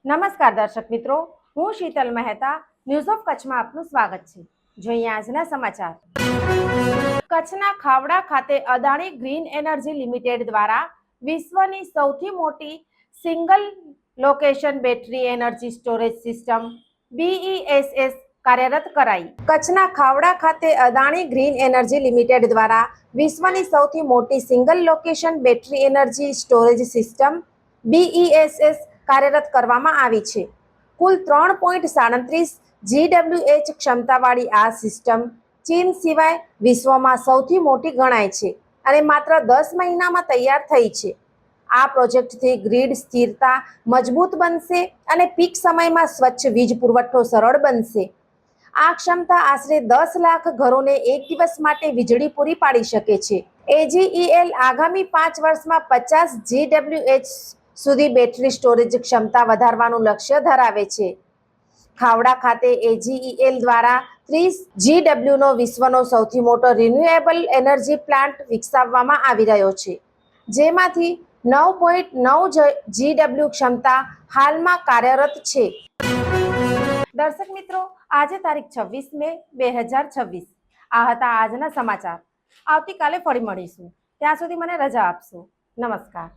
નમસ્કાર દર્શક મિત્રો, હું શીતલ મહેતા ન્યૂઝ ઓફ કચ્છમાં આપનું સ્વાગત છે। જોઈએ આજના સમાચાર। કચ્છના ખાવડા ખાતે અદાણી ગ્રીન એનર્જી લિમિટેડ દ્વારા વિશ્વની સૌથી મોટી single location battery energy storage system BESS કાર્યરત કરાઈ। કચ્છના ખાવડા ખાતે અદાણી ગ્રીન એનર્જી લિમિટેડ દ્વારા વિશ્વની સૌથી મોટી single location battery energy storage system BESS કાર્યરત કરવામાં આવી છે। કુલ 3.37 GWH ક્ષમતાવાળી આ સિસ્ટમ ચીન સિવાય વિશ્વમાં સૌથી મોટી ગણાય છે અને માત્ર 10 મહિનામાં તૈયાર થઈ છે। આ પ્રોજેક્ટથી ગ્રીડ સ્થિરતા મજબૂત બનશે અને પીક સમયમાં સ્વચ્છ વીજ પુરવઠો સરળ બનશે। આ ક્ષમતા આશરે 10 લાખ ઘરોને એક દિવસ માટે વીજળી પૂરી પાડી શકે છે। AGEL આગામી 5 વર્ષમાં 50 GWH સુધી બેટરી સ્ટોરેજ ક્ષમતા વધારવાનું લક્ષ્ય ધરાવે છે। ખાવડા ખાતે AGEL દ્વારા 30 GW નો વિશ્વનો સૌથી મોટો રિન્યુએબલ એનર્જી પ્લાન્ટ વિકસાવવામાં આવી રહ્યો છે, જેમાંથી 9.9 GW ક્ષમતા હાલમાં કાર્યરત છે। દર્શક મિત્રો, આજે તારીખ 26 મે 2026 આ હતા આજના સમાચાર। આવતીકાલે ફરી મળીશું, ત્યાં સુધી મને રજા આપશો। નમસ્કાર।